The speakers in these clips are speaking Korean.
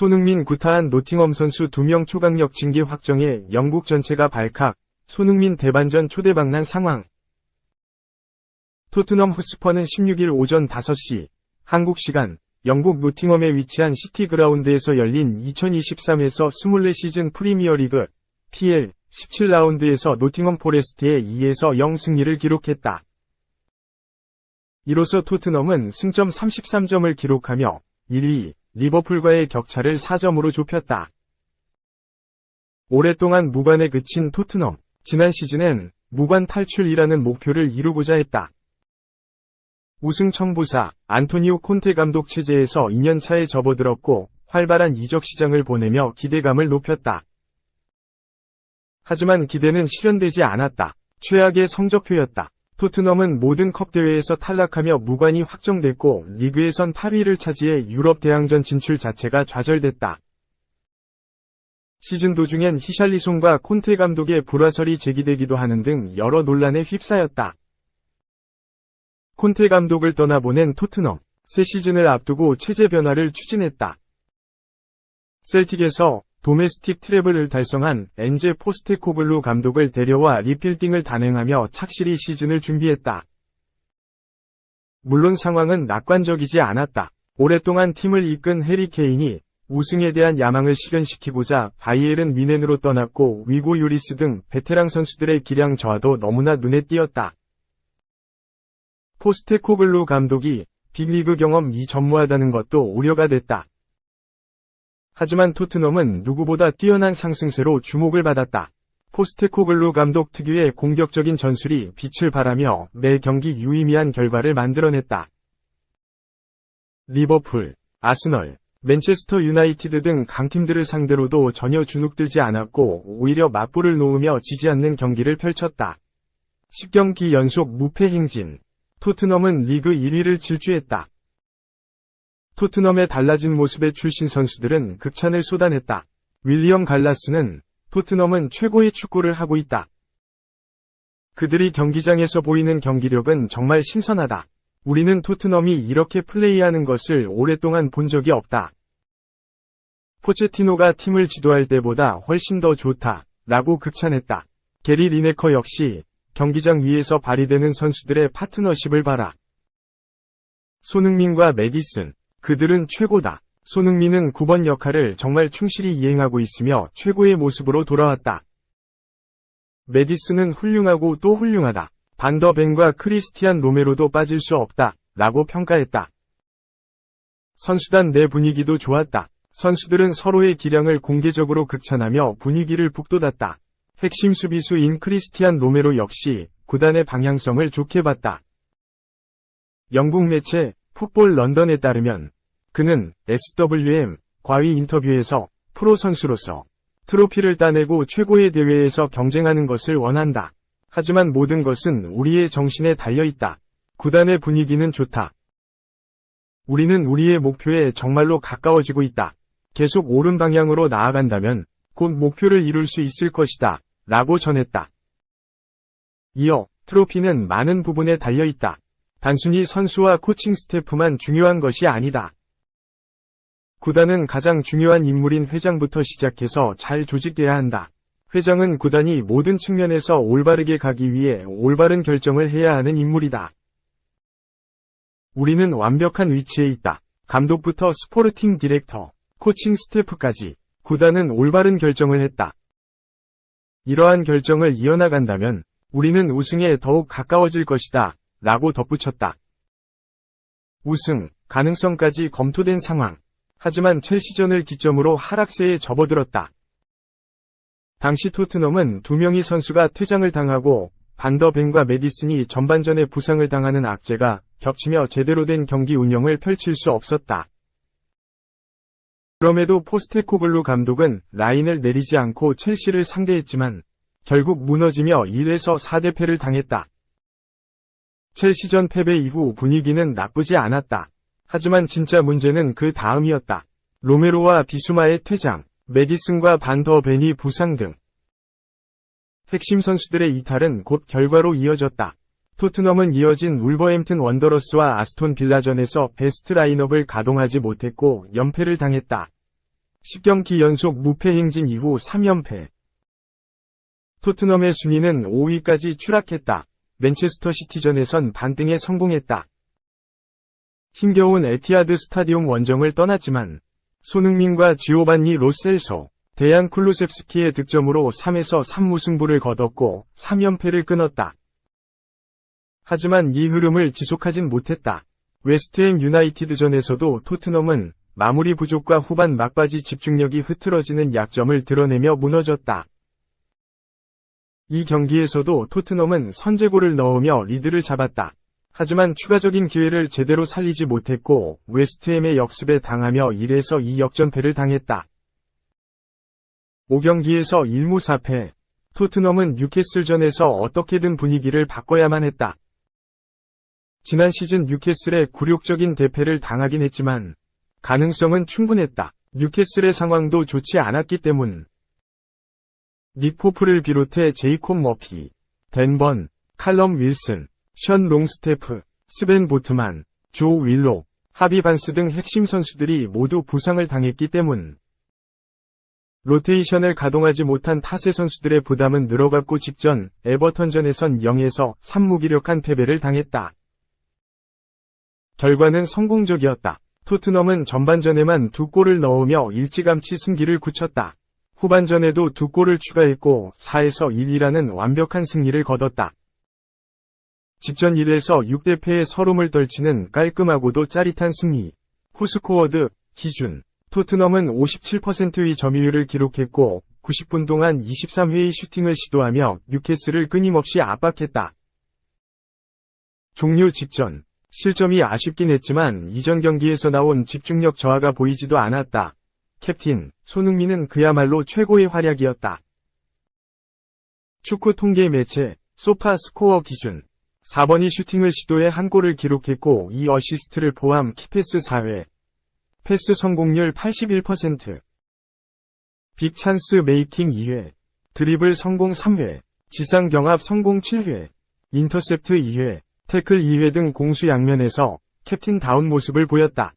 손흥민 구타한 노팅엄 선수 2명 초강력 징계 확정에 영국 전체가 발칵, 손흥민 대반전 초대박난 상황. 토트넘 호스퍼는 16일 오전 5시, 한국 시간, 영국 노팅엄에 위치한 시티 그라운드에서 열린 2023에서 24 시즌 프리미어리그, PL, 17라운드에서 노팅엄 포레스트의 2에서 0 승리를 기록했다. 이로써 토트넘은 승점 33점을 기록하며 1위, 리버풀과의 격차를 4점으로 좁혔다. 오랫동안 무관에 그친 토트넘, 지난 시즌엔 무관 탈출이라는 목표를 이루고자 했다. 우승 청부사 안토니오 콘테 감독 체제에서 2년차에 접어들었고 활발한 이적 시장을 보내며 기대감을 높였다. 하지만 기대는 실현되지 않았다. 최악의 성적표였다. 토트넘은 모든 컵 대회에서 탈락하며 무관이 확정됐고 리그에선 8위를 차지해 유럽 대항전 진출 자체가 좌절됐다. 시즌 도중엔 히샬리송과 콘테 감독의 불화설이 제기되기도 하는 등 여러 논란에 휩싸였다. 콘테 감독을 떠나보낸 토트넘, 새 시즌을 앞두고 체제 변화를 추진했다. 셀틱에서 도메스틱 트래블을 달성한 엔제 포스테코글루 감독을 데려와 리필딩을 단행하며 착실히 시즌을 준비했다. 물론 상황은 낙관적이지 않았다. 오랫동안 팀을 이끈 해리 케인이 우승에 대한 야망을 실현시키고자 바이에른 뮌헨으로 떠났고 위고 요리스 등 베테랑 선수들의 기량 저하도 너무나 눈에 띄었다. 포스테코글루 감독이 빅리그 경험이 전무하다는 것도 우려가 됐다. 하지만 토트넘은 누구보다 뛰어난 상승세로 주목을 받았다. 포스테코글루 감독 특유의 공격적인 전술이 빛을 발하며 매 경기 유의미한 결과를 만들어냈다. 리버풀, 아스널, 맨체스터 유나이티드 등 강팀들을 상대로도 전혀 주눅들지 않았고 오히려 맞불을 놓으며 지지 않는 경기를 펼쳤다. 10경기 연속 무패 행진. 토트넘은 리그 1위를 질주했다. 토트넘의 달라진 모습의 출신 선수들은 극찬을 쏟아냈다. 윌리엄 갈라스는 토트넘은 최고의 축구를 하고 있다. 그들이 경기장에서 보이는 경기력은 정말 신선하다. 우리는 토트넘이 이렇게 플레이하는 것을 오랫동안 본 적이 없다. 포체티노가 팀을 지도할 때보다 훨씬 더 좋다. 라고 극찬했다. 게리 리네커 역시 경기장 위에서 발휘되는 선수들의 파트너십을 봐라. 손흥민과 메디슨, 그들은 최고다. 손흥민은 9번 역할을 정말 충실히 이행하고 있으며 최고의 모습으로 돌아왔다. 메디슨은 훌륭하고 또 훌륭하다. 반더 벤과 크리스티안 로메로도 빠질 수 없다. 라고 평가했다. 선수단 내 분위기도 좋았다. 선수들은 서로의 기량을 공개적으로 극찬하며 분위기를 북돋았다. 핵심 수비수인 크리스티안 로메로 역시 구단의 방향성을 좋게 봤다. 영국 매체 풋볼 런던에 따르면 그는 SWM 과위 인터뷰에서 프로 선수로서 트로피를 따내고 최고의 대회에서 경쟁하는 것을 원한다. 하지만 모든 것은 우리의 정신에 달려있다. 구단의 분위기는 좋다. 우리는 우리의 목표에 정말로 가까워지고 있다. 계속 옳은 방향으로 나아간다면 곧 목표를 이룰 수 있을 것이다. 라고 전했다. 이어 트로피는 많은 부분에 달려있다. 단순히 선수와 코칭 스태프만 중요한 것이 아니다. 구단은 가장 중요한 인물인 회장부터 시작해서 잘 조직돼야 한다. 회장은 구단이 모든 측면에서 올바르게 가기 위해 올바른 결정을 해야 하는 인물이다. 우리는 완벽한 위치에 있다. 감독부터 스포르팅 디렉터, 코칭 스태프까지 구단은 올바른 결정을 했다. 이러한 결정을 이어나간다면 우리는 우승에 더욱 가까워질 것이다. 라고 덧붙였다. 우승 가능성까지 검토된 상황. 하지만 첼시전을 기점으로 하락세에 접어들었다. 당시 토트넘은 2명의 선수가 퇴장을 당하고 반더 벤과 메디슨이 전반전에 부상을 당하는 악재가 겹치며 제대로 된 경기 운영을 펼칠 수 없었다. 그럼에도 포스테코글루 감독은 라인을 내리지 않고 첼시를 상대했지만 결국 무너지며 1에서 4대패를 당했다. 첼시전 패배 이후 분위기는 나쁘지 않았다. 하지만 진짜 문제는 그 다음이었다. 로메로와 비수마의 퇴장, 메디슨과 반더 벤이 부상 등 핵심 선수들의 이탈은 곧 결과로 이어졌다. 토트넘은 이어진 울버햄튼 원더러스와 아스톤 빌라전에서 베스트 라인업을 가동하지 못했고 연패를 당했다. 10경기 연속 무패 행진 이후 3연패. 토트넘의 순위는 5위까지 추락했다. 맨체스터 시티전에선 반등에 성공했다. 힘겨운 에티하드 스타디움 원정을 떠났지만 손흥민과 지오반니 로셀소, 데얀 쿨루셉스키의 득점으로 3에서 3무승부를 거뒀고 3연패를 끊었다. 하지만 이 흐름을 지속하진 못했다. 웨스트햄 유나이티드전에서도 토트넘은 마무리 부족과 후반 막바지 집중력이 흐트러지는 약점을 드러내며 무너졌다. 이 경기에서도 토트넘은 선제골을 넣으며 리드를 잡았다. 하지만 추가적인 기회를 제대로 살리지 못했고 웨스트햄의 역습에 당하며 1에서 2 역전패를 당했다. 5경기에서 1무 4패. 토트넘은 뉴캐슬전에서 어떻게든 분위기를 바꿔야만 했다. 지난 시즌 뉴캐슬의 굴욕적인 대패를 당하긴 했지만 가능성은 충분했다. 뉴캐슬의 상황도 좋지 않았기 때문. 닉 포프를 비롯해 제이콥 머피, 댄 번, 칼럼 윌슨, 션 롱스테프, 스벤 보트만, 조 윌록, 하비 반스 등 핵심 선수들이 모두 부상을 당했기 때문. 로테이션을 가동하지 못한 타세 선수들의 부담은 늘어갔고 직전 에버턴전에선 0에서 3 무기력한 패배를 당했다. 결과는 성공적이었다. 토트넘은 전반전에만 2골을 넣으며 일찌감치 승기를 굳혔다. 후반전에도 2골을 추가했고 4에서 1이라는 완벽한 승리를 거뒀다. 직전 1에서 6대 패의 서름을 떨치는 깔끔하고도 짜릿한 승리. 후스코어드 기준 토트넘은 57%의 점유율을 기록했고 90분 동안 23회의 슈팅을 시도하며 뉴캐슬을 끊임없이 압박했다. 종료 직전 실점이 아쉽긴 했지만 이전 경기에서 나온 집중력 저하가 보이지도 않았다. 캡틴 손흥민은 그야말로 최고의 활약이었다. 축구 통계 매체 소파 스코어 기준 4번이 슈팅을 시도해 한 골을 기록했고 이 어시스트를 포함 키패스 4회, 패스 성공률 81%, 빅 찬스 메이킹 2회, 드리블 성공 3회, 지상 경합 성공 7회, 인터셉트 2회, 태클 2회 등 공수 양면에서 캡틴다운 모습을 보였다.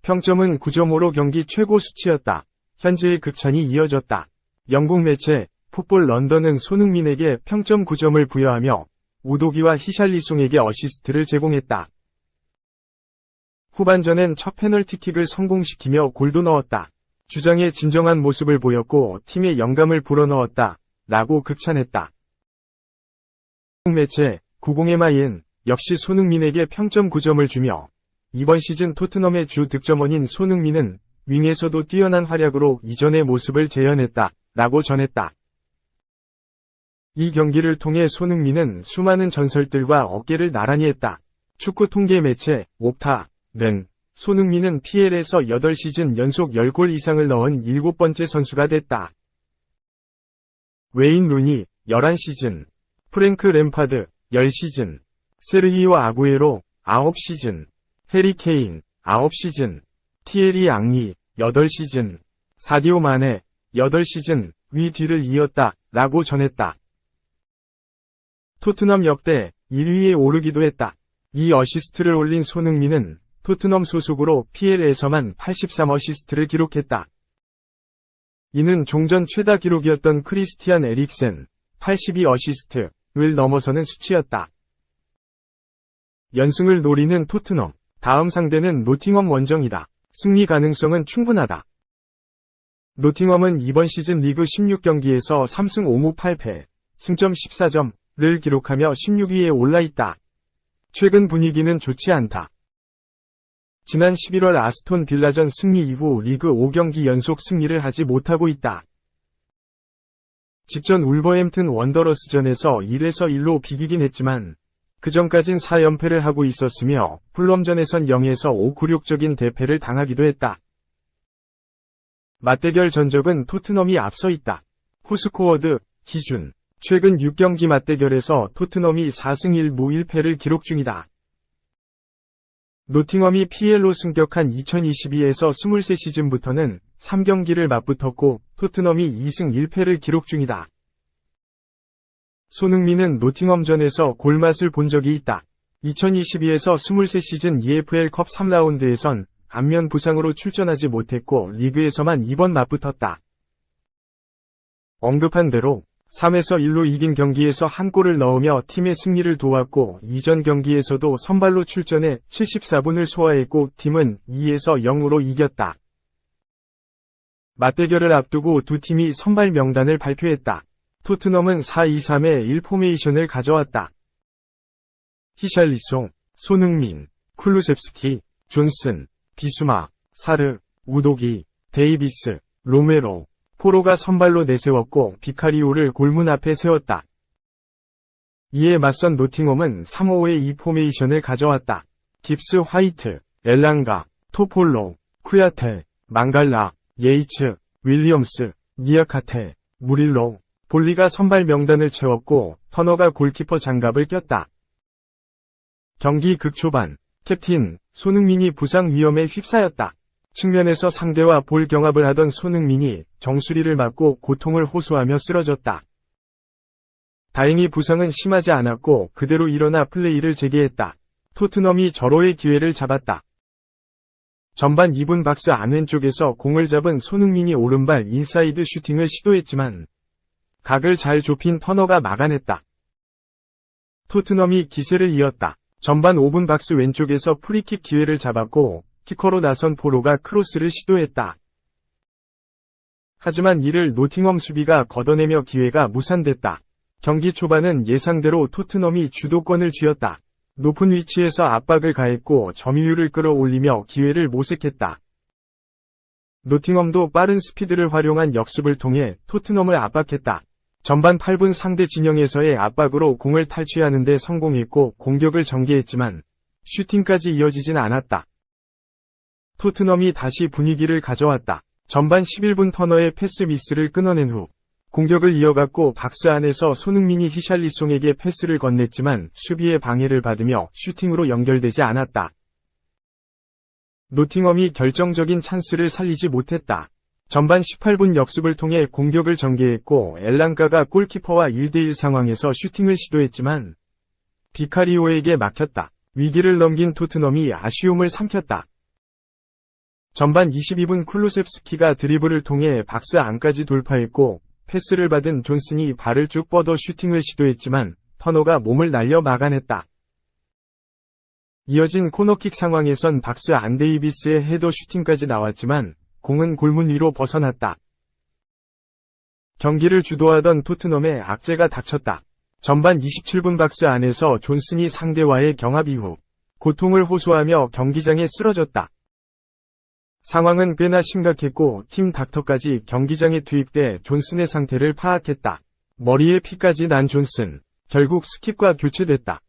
평점은 9.5로 경기 최고 수치였다. 현재의 극찬이 이어졌다. 영국 매체 풋볼 런던은 손흥민에게 평점 9점을 부여하며 우도기와 히샬리송에게 어시스트를 제공했다. 후반전엔 첫 페널티킥을 성공시키며 골도 넣었다. 주장의 진정한 모습을 보였고 팀의 영감을 불어넣었다. 라고 극찬했다. 영국 매체 90MIN 역시 손흥민에게 평점 9점을 주며 이번 시즌 토트넘의 주 득점원인 손흥민은 윙에서도 뛰어난 활약으로 이전의 모습을 재현했다. 라고 전했다. 이 경기를 통해 손흥민은 수많은 전설들과 어깨를 나란히 했다. 축구 통계 매체 옵타는 손흥민은 PL에서 8시즌 연속 10골 이상을 넣은 7번째 선수가 됐다. 웨인 루니 11시즌, 프랭크 램파드 10시즌, 세르히오 아구에로 9시즌, 해리 케인 9시즌, 티에리 앙리 8시즌, 사디오 마네 8시즌 위 뒤를 이었다. 라고 전했다. 토트넘 역대 1위에 오르기도 했다. 이 어시스트를 올린 손흥민은 토트넘 소속으로 PL에서만 83어시스트를 기록했다. 이는 종전 최다 기록이었던 크리스티안 에릭센 82어시스트를 넘어서는 수치였다. 연승을 노리는 토트넘. 다음 상대는 노팅엄 원정이다. 승리 가능성은 충분하다. 노팅엄은 이번 시즌 리그 16경기에서 3승 5무 8패, 승점 14점을 기록하며 16위에 올라있다. 최근 분위기는 좋지 않다. 지난 11월 아스톤 빌라전 승리 이후 리그 5경기 연속 승리를 하지 못하고 있다. 직전 울버햄튼 원더러스전에서 1에서 1로 비기긴 했지만 그전까진 4연패를 하고 있었으며 풀럼전에선 0에서 5 굴욕적인 대패를 당하기도 했다. 맞대결 전적은 토트넘이 앞서 있다. 후스코어드 기준 최근 6경기 맞대결에서 토트넘이 4승 1무 1패를 기록 중이다. 노팅엄이 PL로 승격한 2022에서 23시즌부터는 3경기를 맞붙었고 토트넘이 2승 1패를 기록 중이다. 손흥민은 노팅엄전에서 골맛을 본 적이 있다. 2022에서 23 시즌 EFL컵 3라운드에선 안면 부상으로 출전하지 못했고 리그에서만 2번 맞붙었다. 언급한 대로 3에서 1로 이긴 경기에서 한 골을 넣으며 팀의 승리를 도왔고 이전 경기에서도 선발로 출전해 74분을 소화했고 팀은 2에서 0으로 이겼다. 맞대결을 앞두고 두 팀이 선발 명단을 발표했다. 토트넘은 4-2-3의 1 포메이션을 가져왔다. 히샬리송, 손흥민, 쿨루셉스키, 존슨, 비수마, 사르, 우도기, 데이비스, 로메로, 포로가 선발로 내세웠고 비카리오를 골문 앞에 세웠다. 이에 맞선 노팅엄은 3-5의 2 포메이션을 가져왔다. 깁스 화이트, 엘랑가, 토폴로, 쿠야테, 망갈라, 예이츠, 윌리엄스, 니아카테, 무릴로, 볼리가 선발 명단을 채웠고 터너가 골키퍼 장갑을 꼈다. 경기 극초반, 캡틴 손흥민이 부상 위험에 휩싸였다. 측면에서 상대와 볼 경합을 하던 손흥민이 정수리를 맞고 고통을 호소하며 쓰러졌다. 다행히 부상은 심하지 않았고 그대로 일어나 플레이를 재개했다. 토트넘이 절호의 기회를 잡았다. 전반 2분 박스 안왼쪽에서 공을 잡은 손흥민이 오른발 인사이드 슈팅을 시도했지만 각을 잘 좁힌 터너가 막아냈다. 토트넘이 기세를 이었다. 전반 5분 박스 왼쪽에서 프리킥 기회를 잡았고 키커로 나선 포로가 크로스를 시도했다. 하지만 이를 노팅엄 수비가 걷어내며 기회가 무산됐다. 경기 초반은 예상대로 토트넘이 주도권을 쥐었다. 높은 위치에서 압박을 가했고 점유율을 끌어올리며 기회를 모색했다. 노팅엄도 빠른 스피드를 활용한 역습을 통해 토트넘을 압박했다. 전반 8분 상대 진영에서의 압박으로 공을 탈취하는 데 성공했고 공격을 전개했지만 슈팅까지 이어지진 않았다. 토트넘이 다시 분위기를 가져왔다. 전반 11분 터너의 패스 미스를 끊어낸 후 공격을 이어갔고 박스 안에서 손흥민이 히샬리송에게 패스를 건넸지만 수비의 방해를 받으며 슈팅으로 연결되지 않았다. 노팅엄이 결정적인 찬스를 살리지 못했다. 전반 18분 역습을 통해 공격을 전개했고 엘랑가가 골키퍼와 1대1 상황에서 슈팅을 시도했지만 비카리오에게 막혔다. 위기를 넘긴 토트넘이 아쉬움을 삼켰다. 전반 22분 쿨루셉스키가 드리블을 통해 박스 안까지 돌파했고 패스를 받은 존슨이 발을 쭉 뻗어 슈팅을 시도했지만 터너가 몸을 날려 막아냈다. 이어진 코너킥 상황에선 박스 안 데이비스의 헤더 슈팅까지 나왔지만 공은 골문 위로 벗어났다. 경기를 주도하던 토트넘의 악재가 닥쳤다. 전반 27분 박스 안에서 존슨이 상대와의 경합 이후 고통을 호소하며 경기장에 쓰러졌다. 상황은 꽤나 심각했고 팀 닥터까지 경기장에 투입돼 존슨의 상태를 파악했다. 머리에 피까지 난 존슨, 결국 스킵과 교체됐다.